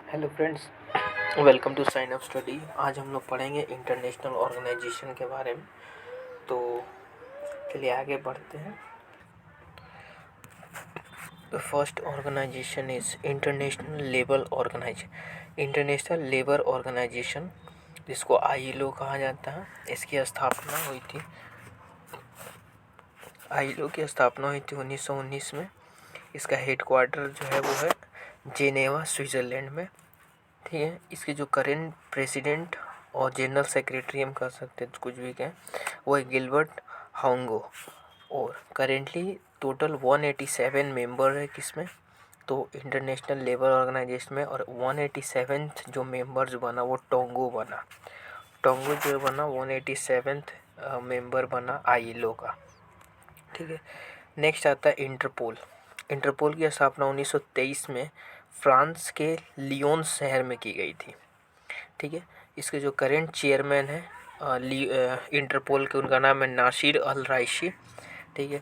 Hello friends, welcome to Sign Up Study. आज हम लोग पढ़ेंगे इंटरनेशनल ऑर्गेनाइजेशन के बारे में। तो चलिए आगे बढ़ते हैं। The first organisation is International Labour Organization, जिसको आईएलओ कहा जाता है। इसकी स्थापना हुई थी आईएलओ की स्थापना हुई थी 1919 में। इसका हेडक्वार्टर जो है वो है जेनेवा, स्विट्ज़रलैंड में। ठीक है। इसके जो करेंट प्रेसिडेंट और जनरल सेक्रेटरी हम कह सकते हैं, कुछ भी कहें, वो है गिलबर्ट हाउंगो। और करेंटली टोटल 187 मेंबर है किसमें, तो इंटरनेशनल लेबर ऑर्गेनाइजेशन में। और 187th जो मेंबर्स बना वो टोंगो बना। टोंगो जो बना 187th मेंबर बना आईएलओ का। ठीक है। नेक्स्ट आता है इंटरपोल। इंटरपोल की स्थापना 1923 में फ्रांस के लियोन शहर में की गई थी। ठीक है। इसके जो करेंट चेयरमैन है इंटरपोल के, उनका नाम है नासिर अल राइशी। ठीक है।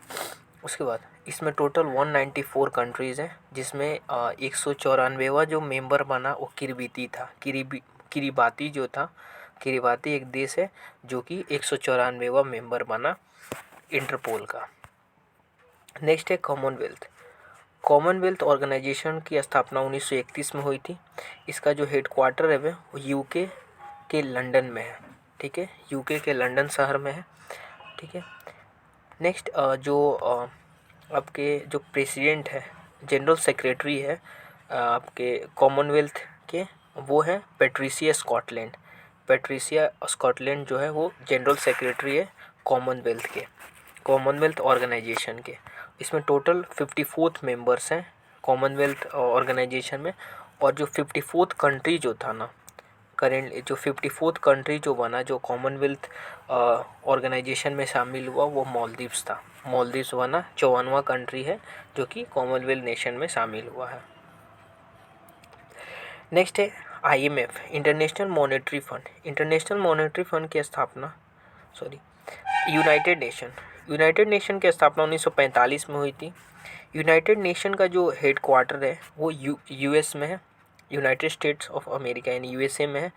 उसके बाद इसमें टोटल 194 कंट्रीज़ हैं, जिसमें 194वां जो मेंबर बना वो किरबिती था। किरीबाती जो था, किरीबाती एक देश है जो कि 194वां मेंबर बना इंटरपोल का। नेक्स्ट है कॉमनवेल्थ। कॉमनवेल्थ ऑर्गेनाइजेशन की स्थापना 1931 में हुई थी। इसका जो हेडक्वार्टर है वो यूके के लंदन में है। ठीक है। यूके के लंदन शहर में है। ठीक है। नेक्स्ट आपके जो प्रेसिडेंट है, जनरल सेक्रेटरी है आपके कॉमनवेल्थ के, वो है पैट्रिसिया स्कॉटलैंड। पैट्रिसिया स्कॉटलैंड जो है वो जनरल सेक्रेटरी है कॉमनवेल्थ ऑर्गेनाइजेशन के। इसमें टोटल 54 मेंबर्स हैं कॉमनवेल्थ ऑर्गेनाइजेशन में। और जो 54th कंट्री जो था ना, करेंट जो 54th कंट्री जो बना, जो कॉमनवेल्थ ऑर्गेनाइजेशन में शामिल हुआ, वो मालदीव्स था। मालदीव्स बना 54वां कंट्री है जो कि कॉमनवेल्थ नेशन में शामिल हुआ है। नेक्स्ट है IMF, international monetary fund. International monetary fund की स्थापना यूनाइटेड नेशन की स्थापना 1945 में हुई थी। यूनाइटेड नेशन का जो हेडक्वार्टर है वो यूएस में है, यूनाइटेड स्टेट्स ऑफ अमेरिका यानी यूएसए में है।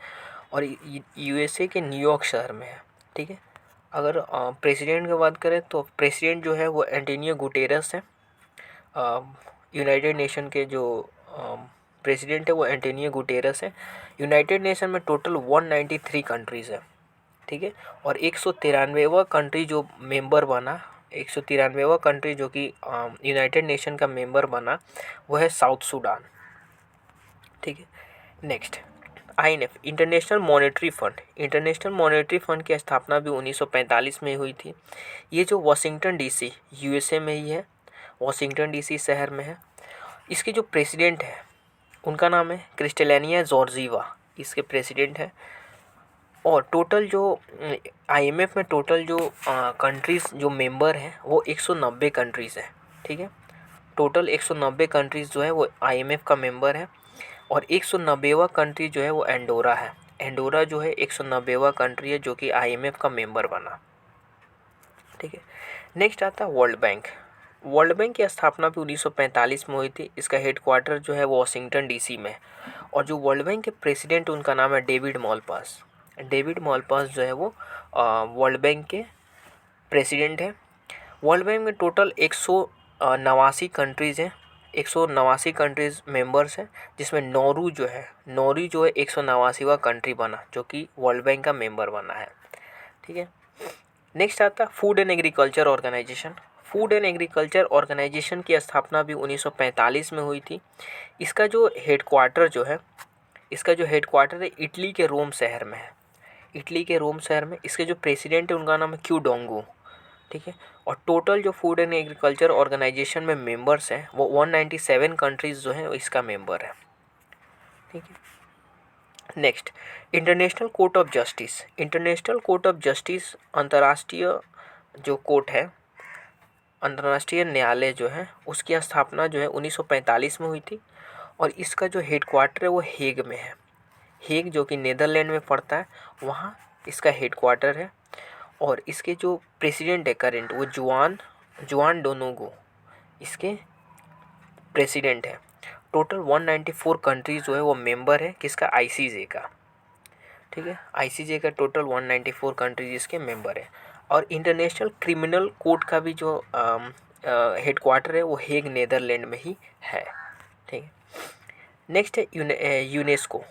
और यूएसए के न्यूयॉर्क शहर में है। ठीक है। अगर प्रेसिडेंट की बात करें तो प्रेसिडेंट जो है वो एंटोनियो गुटेरस है। यूनाइटेड नेशन के जो प्रेसिडेंट है वो एंटोनियो गुटेरस है। यूनाइटेड नेशन में टोटल 193 कंट्रीज़ है। ठीक है। और 193वां कंट्री जो मेंबर बना, 193वां कंट्री जो कि यूनाइटेड नेशन का मेंबर बना, वो है साउथ सूडान। ठीक है। Next INF, international monetary fund. International monetary fund की स्थापना भी 1945 में हुई थी। ये जो वाशिंगटन डीसी, यूएसए में ही है, वाशिंगटन डीसी शहर में है। इसके जो प्रेसिडेंट है उनका नाम है क्रिस्टेलिया जॉर्जीवा, इसके प्रेसिडेंट है। और टोटल जो आईएमएफ में टोटल जो कंट्रीज़ जो मेंबर हैं वो 190 कंट्रीज़ हैं। ठीक है। टोटल 190 कंट्रीज़ जो है वो आईएमएफ का मेंबर है। और 190वां कंट्री जो है वो एंडोरा है। एंडोरा जो है 190वां कंट्री है जो कि आईएमएफ का मेंबर बना। ठीक है। नेक्स्ट आता है वर्ल्ड बैंक। वर्ल्ड बैंक की स्थापना भी 1945 में हुई थी। इसका हेडक्वार्टर जो है वो वाशिंगटन डीसी में। और जो वर्ल्ड बैंक के प्रेसिडेंट, उनका नाम है डेविड मॉलपास। डेविड मॉलपास जो है वो वर्ल्ड बैंक के प्रेसिडेंट है। वर्ल्ड बैंक में टोटल 189 कंट्रीज़ हैं, 189 कंट्रीज़ मेंबर्स हैं, जिसमें नॉर्वे जो है 189वां कंट्री बना जो कि वर्ल्ड बैंक का मेंबर बना है। ठीक है। नेक्स्ट आता है Food and Agriculture Organization. Food and Agriculture Organization की स्थापना भी 1945 में हुई थी। इसका जो हेडक्वार्टर है इटली के रोम शहर में है। इटली के रोम शहर में। इसके जो प्रेसिडेंट है उनका नाम है क्यू डोंगो। ठीक है। और टोटल जो फूड एंड एग्रीकल्चर ऑर्गेनाइजेशन में मेंबर्स हैं वो 197 कंट्रीज़ जो हैं इसका मेंबर है। ठीक है। Next international court of justice. International court of justice अंतर्राष्ट्रीय जो कोर्ट है, अंतर्राष्ट्रीय न्यायालय जो है, उसकी स्थापना जो है 1945 में हुई थी। और इसका जो हेडक्वार्टर है वो हेग में है। हेग जो कि नीदरलैंड में पड़ता है, वहाँ इसका हेडक्वार्टर है। और इसके जो प्रेसिडेंट है करेंट, वो जुआन डोनोगो इसके प्रेसिडेंट है। टोटल 194 कंट्रीज जो है वो मेंबर है किसका, आईसीजे का। ठीक है, आईसीजे का टोटल 194 कंट्रीज इसके मेंबर है। और इंटरनेशनल क्रिमिनल कोर्ट का भी जो हेडक्वार्टर है वो हेग नीदरलैंड में ही है। ठीक है, नेक्स्ट है UNESCO,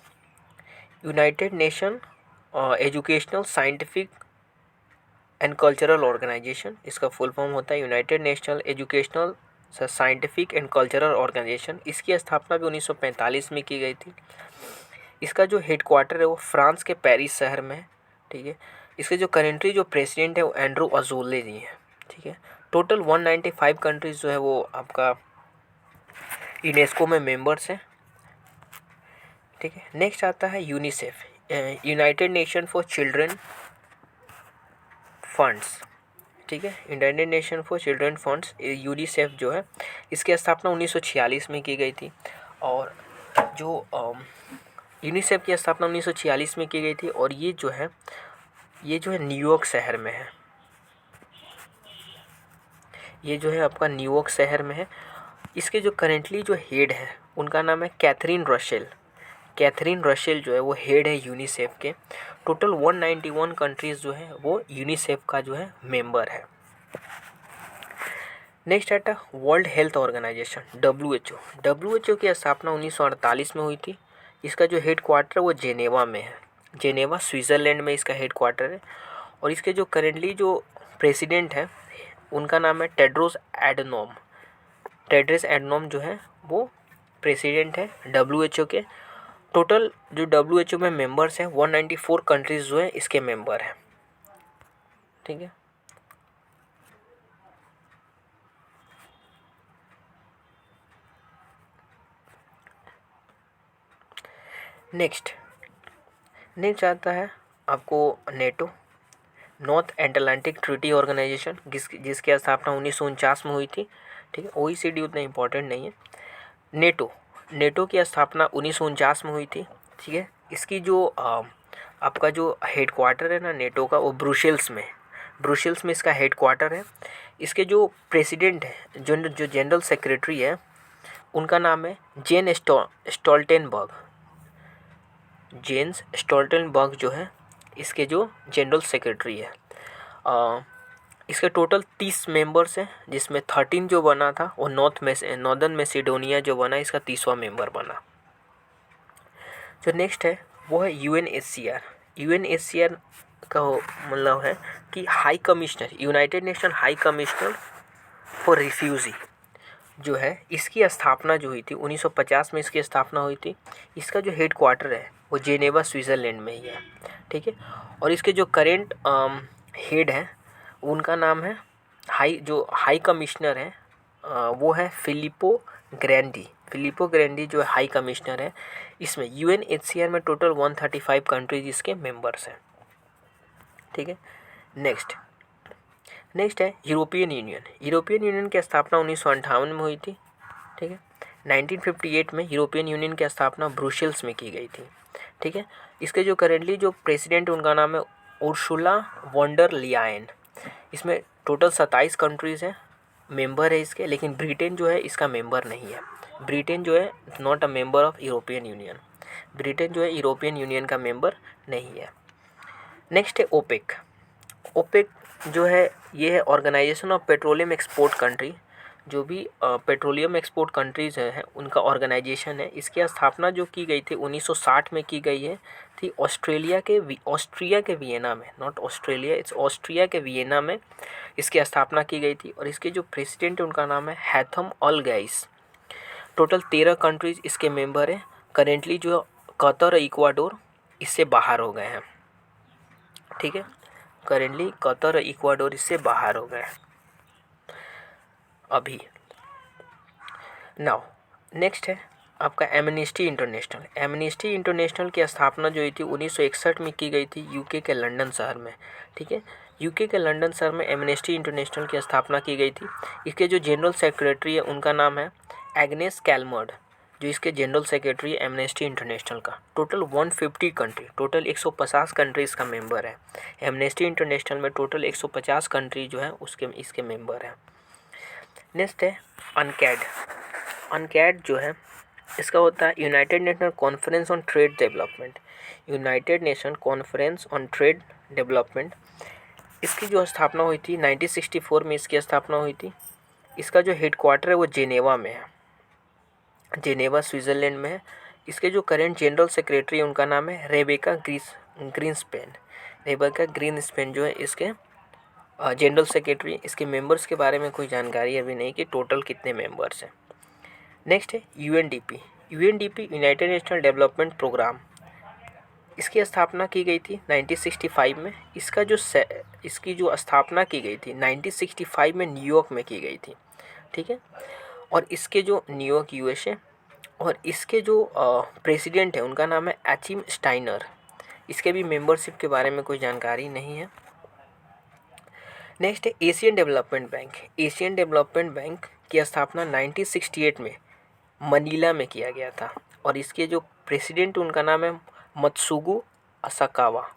United Nation Educational Scientific and Cultural Organization. इसका फुल फॉर्म होता है United National Educational Scientific and Cultural Organization. इसकी स्थापना भी 1945 में की गई थी। इसका जो हेडक्वार्टर है वो फ्रांस के पेरिस शहर में है। ठीक है, इसके जो करेंटली जो प्रेसिडेंट है वो एंड्रू अजोले जी हैं। ठीक है, टोटल 195 कंट्रीज जो है वो आपका यूनेस्को में मेंबर्स हैं। ठीक है, नेक्स्ट आता है UNICEF, United nation for children funds. ठीक है, United nation for children funds, UNICEF जो है इसकी स्थापना 1946 में की गई थी। और जो यूनिसेफ की स्थापना 1946 में की गई थी और ये जो है न्यूयॉर्क शहर में है। ये जो है आपका न्यूयॉर्क शहर में है। इसके जो करेंटली जो हेड है उनका नाम है कैथरीन रसेल। कैथरीन रसेल जो है वो हेड है यूनिसेफ के। टोटल 191 कंट्रीज जो है वो यूनिसेफ का जो है मेंबर है। नेक्स्ट आता है वर्ल्ड हेल्थ ऑर्गेनाइजेशन, डब्ल्यूएचओ की स्थापना 1948 में हुई थी। इसका जो हेड क्वार्टर है वो जेनेवा में है। जेनेवा स्विट्ज़रलैंड में इसका हेड क्वार्टर है। और इसके जो करेंटली जो प्रेसिडेंट है उनका नाम है टेड्रोस एडनॉम जो है वो प्रेसिडेंट है डब्ल्यूएचओ के। टोटल जो डब्ल्यूएचओ में मेंबर्स हैं 194 कंट्रीज जो है इसके मेंबर हैं। ठीक है, नेक्स्ट आता है आपको NATO, North Atlantic Treaty Organization, जिसकी स्थापना 1949 में हुई थी। ठीक है, ओईसीडी उतना इम्पोर्टेंट नहीं है। नेटो की स्थापना 1949 में हुई थी। ठीक है, इसकी जो आपका जो हेड क्वार्टर है ना नेटो का वो ब्रुसेल्स में इसका हेड क्वार्टर है। इसके जो प्रेसिडेंट है जो जनरल सेक्रेटरी है उनका नाम है जेन्स स्टोल्टनबर्ग जो है इसके जो जनरल सेक्रेटरी है। इसके टोटल 30 मेंबर्स हैं जिसमें 13 जो बना था वो नॉर्दर्न मैसेडोनिया जो बना इसका 30वां मेंबर बना। जो नेक्स्ट है वो है यूएनएचसीआर का मतलब है कि high commissioner, United nation high commissioner for refugee जो है इसकी स्थापना जो हुई थी 1950 में इसकी स्थापना हुई थी। इसका जो हेड क्वार्टर है वो जेनेवा स्विट्ज़रलैंड में ही है। ठीक है, और इसके जो करेंट हेड है उनका नाम है हाई कमिश्नर है वो है फिलिपो ग्रैंडी जो हाई कमिश्नर है। इसमें यूएनएचसीआर में टोटल 135 कंट्रीज इसके मेंबर्स हैं। ठीक है, नेक्स्ट है यूरोपियन यूनियन की स्थापना 1958 में हुई थी। ठीक है, 1958 में यूरोपियन यूनियन की स्थापना ब्रुसेल्स में की गई थी। ठीक है, इसके जो करेंटली जो प्रेसिडेंट उनका नाम है उर्सुला वॉन डर लियायन। इसमें टोटल 27 कंट्रीज़ हैं मेंबर है इसके, लेकिन ब्रिटेन जो है इसका मेंबर नहीं है। ब्रिटेन जो है not a member of European union. Britain जो है यूरोपियन यूनियन का मेंबर नहीं है। नेक्स्ट है ओपेक जो है ये है Organization of Petroleum Export Country. जो भी पेट्रोलियम एक्सपोर्ट कंट्रीज़ हैं उनका ऑर्गेनाइजेशन है। इसकी स्थापना जो की गई थी 1960 में की गई है थी ऑस्ट्रिया के वियना में, नॉट ऑस्ट्रेलिया, इट्स ऑस्ट्रिया के वियना में इसकी स्थापना की गई थी। और इसके जो प्रेसिडेंट उनका नाम है हैथम अल गैस। टोटल 13 कंट्रीज इसके मेंबर हैं। करेंटली जो कतर और इक्वाडोर इससे बाहर हो गए हैं। ठीक है, करेंटली कतर और इक्वाडोर इससे बाहर हो गए हैं अभी। नाउ नेक्स्ट है आपका एमनेस्टी इंटरनेशनल की स्थापना जो हुई थी 1961 में की गई थी यूके के लंदन शहर में। ठीक है, यूके के लंदन शहर में एमनेस्टी इंटरनेशनल की स्थापना की गई थी। इसके जो जनरल सेक्रेटरी है उनका नाम है एग्नेस कैलमर्ड, जो इसके जनरल सेक्रेटरी है एमनेस्टी इंटरनेशनल का। टोटल 150 कंट्री, टोटल 150 कंट्रीज़ का मेंबर है। एमनेस्टी इंटरनेशनल में टोटल 150 कंट्री जो है इसके मेंबर हैं। नेक्स्ट है अनकैड जो है इसका होता है United nation conference on trade development. United nation conference on trade development, इसकी जो स्थापना हुई थी 1964 में इसकी स्थापना हुई थी। इसका जो हेडक्वार्टर है वो जेनेवा में है, जेनेवा स्विट्ज़रलैंड में है। इसके जो करेंट जनरल सेक्रेटरी उनका नाम है रेबेका ग्रीन्सपेन। रेबेका ग्रीन्सपेन जो है इसके जनरल सेक्रेटरी। इसके मेंबर्स के बारे में कोई जानकारी अभी नहीं कि टोटल कितने मेंबर्स हैं। नेक्स्ट है UNDP. UNDP United National Development Programme, इसकी स्थापना की गई थी 1965 में। इसकी जो स्थापना की गई थी 1965 में न्यूयॉर्क में की गई थी, ठीक है। और इसके जो न्यूयॉर्क यूएसए, और इसके जो प्रेसिडेंट है उनका नाम है एचिम स्टाइनर। इसके भी मेंबरशिप के बारे में कोई जानकारी नहीं है। नेक्स्ट है Asian development bank. Asian development bank की स्थापना 1968 में मनीला में किया गया था, और इसके जो प्रेसिडेंट उनका नाम है मत्सुगु असाकावा।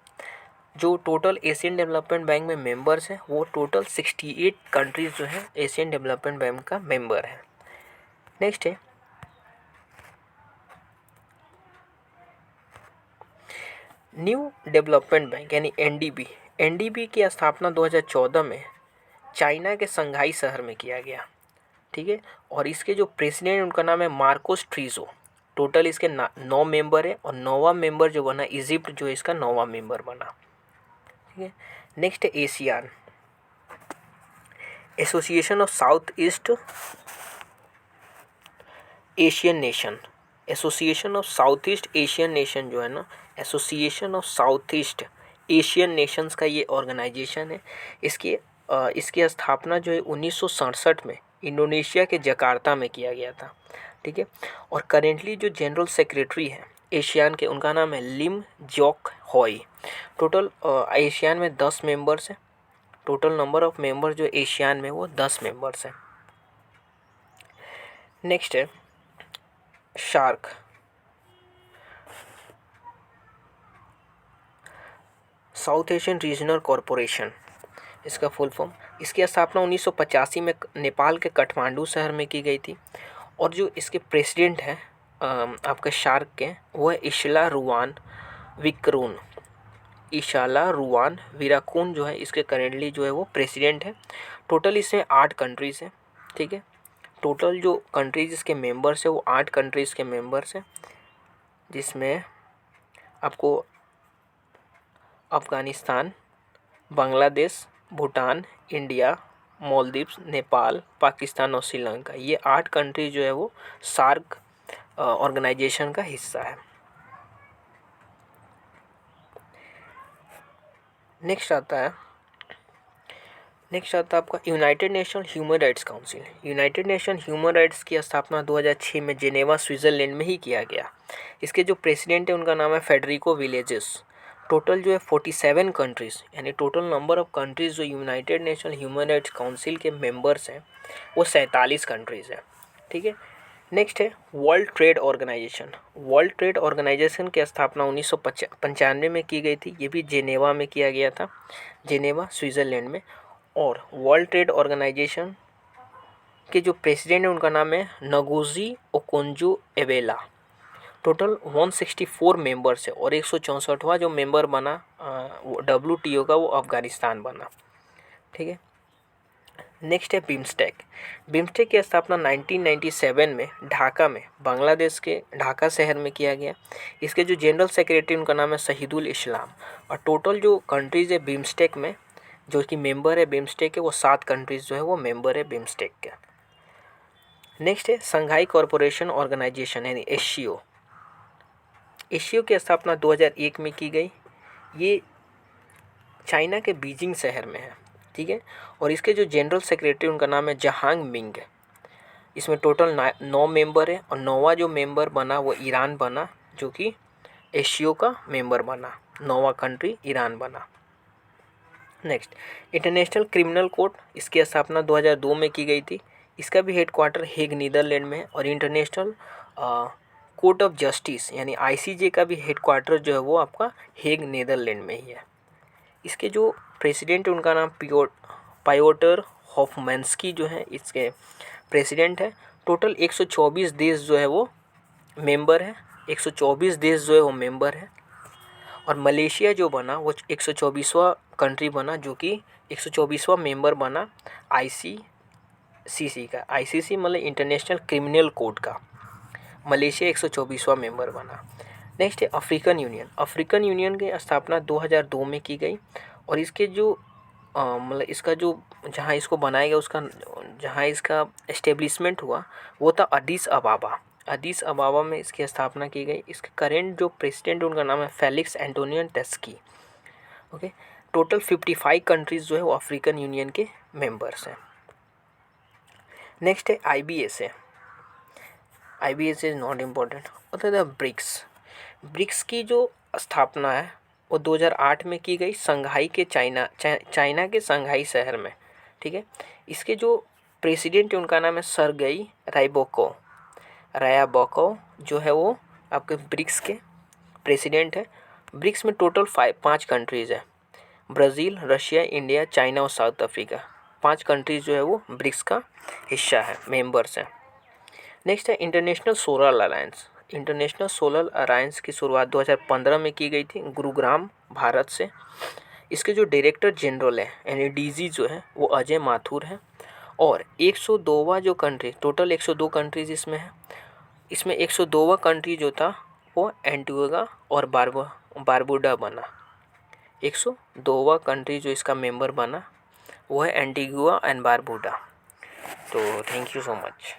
जो टोटल एशियन डेवलपमेंट बैंक में मेंबर्स हैं वो टोटल 68 कंट्रीज़ जो है एशियन डेवलपमेंट बैंक का मेंबर है। नेक्स्ट है न्यू डेवलपमेंट बैंक यानी एनडीबी। एनडीबी की स्थापना 2014 में चाइना के संघाई शहर में किया गया, ठीक है। और इसके जो प्रेसिडेंट उनका नाम है मार्कोस ट्रीजो। टोटल इसके 9 मेंबर है, और 9वां मेंबर जो बना इजिप्ट जो इसका 9वां मेंबर बना, ठीक है। नेक्स्ट है ASEAN, Association of South East Asian Nation. Association of South East Asian Nation जो है ना, Association of South East Asian Nations का ये ऑर्गेनाइजेशन है। इसकी स्थापना जो है 1967 में इंडोनेशिया के जकार्ता में किया गया था, ठीक है। और करेंटली जो जनरल सेक्रेटरी है एशियान के उनका नाम है लिम जॉक हॉय। टोटल एशियान में 10 मेंबर्स हैं। टोटल नंबर ऑफ मेंबर जो एशियान में वो 10 मेंबर्स हैं। नेक्स्ट है shark, south Asian regional corporation इसका फुल फॉर्म। इसकी स्थापना 1985 में नेपाल के काठमांडू शहर में की गई थी, और जो इसके प्रेसिडेंट हैं आपके शार्क के वो है इशला रुवान विक्रून। इशाला रुवान विराकून जो है इसके करेंटली जो है वो प्रेसिडेंट है। टोटल इसमें 8 कंट्रीज़ हैं, ठीक है। टोटल जो कंट्रीज़ इसके मेंबर्स है वो 8 कंट्रीज़ के मेंबर्स हैं, जिसमें आपको अफ़गानिस्तान, बांग्लादेश, भूटान, इंडिया, मालदीव्स, नेपाल, पाकिस्तान और श्रीलंका, ये 8 कंट्री जो है वो सार्क ऑर्गेनाइजेशन का हिस्सा है। नेक्स्ट आता है आपका United Nation Human Rights council. United Nation Human rights की स्थापना 2006 में जेनेवा स्विट्ज़रलैंड में ही किया गया। इसके जो प्रेसिडेंट है उनका नाम है फेडरिको विलेजेस। टोटल जो है 47 कंट्रीज़ यानी टोटल नंबर ऑफ़ कंट्रीज़ जो United Nation Human Rights Council के मेंबर्स हैं वो 47 कंट्रीज़ हैं, ठीक है। नेक्स्ट है World Trade Organization. World Trade Organization की स्थापना 1995 में की गई थी। ये भी जेनेवा में किया गया था, जेनेवा स्विट्ज़रलैंड में। और वर्ल्ड ट्रेड ऑर्गेनाइजेशन के जो प्रेसिडेंट है उनका नाम है नगोजी ओकोंजो एवेला। टोटल 164 मेंबर्स है, और 164वां जो मेंबर बना WTO का वो अफ़गानिस्तान बना, ठीक है। नेक्स्ट है बिम्स्टेक। बिम्स्टेक की स्थापना 1997 में ढाका में बांग्लादेश के ढाका शहर में किया गया। इसके जो जनरल सेक्रेटरी उनका नाम है शहीदुल इस्लाम। और टोटल जो कंट्रीज़ है बिम्स्टेक में जो कि मेंबर है बिम्स्टेक के वो 7 कंट्रीज़ जो है वो मेंबर है बिम्स्टेक के। नेक्स्ट है संघाई कॉरपोरेशन ऑर्गेनाइजेशन यानी एससीओ। एससीओ की स्थापना 2001 में की गई। ये चाइना के बीजिंग शहर में है, ठीक है। और इसके जो जनरल सेक्रेटरी उनका नाम है जहांग मिंग। इसमें टोटल 9 मेंबर है, और 9वां जो मेंबर बना वो ईरान बना, जो कि एससीओ का मेंबर बना। 9वां कंट्री ईरान बना। Next international criminal court. इसकी स्थापना 2002 में की गई थी। इसका भी हेडक्वार्टर हेग नीदरलैंड में है। और इंटरनेशनल कोर्ट ऑफ जस्टिस यानी ICJ का भी हेडक्वार्टर जो है वो आपका हेग नीदरलैंड में ही है। इसके जो प्रेसिडेंट है उनका नाम पायोटर हॉफमैन्स्की जो है इसके प्रेसिडेंट है। टोटल 124 देश जो है वो मेंबर है, 124 देश जो है वो मेंबर है। और मलेशिया जो बना वो 124वां कंट्री बना, जो कि 124वां मेंबर बना आईसीसी का। आईसीसी मतलब इंटरनेशनल क्रिमिनल कोर्ट का। मलेशिया 124वां मेंबर बना। नेक्स्ट है अफ्रीकन यूनियन। अफ्रीकन यूनियन की स्थापना 2002 में की गई और इसके जो मतलब इसका जो जहाँ इसको बनाया गया उसका जहाँ इसका एस्टेब्लिशमेंट हुआ वो था अडिस अबाबा। अडिस अबाबा में इसकी स्थापना की गई। इसके करेंट जो प्रेसिडेंट उनका नाम है Felix Antonio Tshisekedi. Okay, total 55 countries जो है वो अफ्रीकन यूनियन के मेंबर्स हैं। नेक्स्ट है आईबीएस है। IBS is not important. होता है ब्रिक्स। ब्रिक्स की जो स्थापना है वो 2008 में की गई संघाई के चाइना के संघाई शहर में। ठीक है, इसके जो प्रेसिडेंट है उनका नाम है सरगई रायाबोको जो है वो आपके ब्रिक्स के प्रेसिडेंट है। ब्रिक्स में टोटल 5 कंट्रीज़ है, ब्राज़ील, रशिया, इंडिया, चाइना और साउथ अफ्रीका। 5 कंट्रीज़ जो है वो ब्रिक्स का हिस्सा है, मेंबर्स हैं। नेक्स्ट है international solar alliance. International solar alliance की शुरुआत 2015 में की गई थी गुरुग्राम, भारत से। इसके जो डायरेक्टर जनरल है यानी डीजी जो है वो अजय माथुर है। और 102वां जो कंट्री, टोटल 102 कंट्रीज इसमें है, इसमें 102वां कंट्री जो था वो एंटीगुआ और बारबुडा बना। 102वां कंट्री जो इसका मेंबर बना वो है एंटीगुआ एंड बारबुडा। तो थैंक यू सो मच।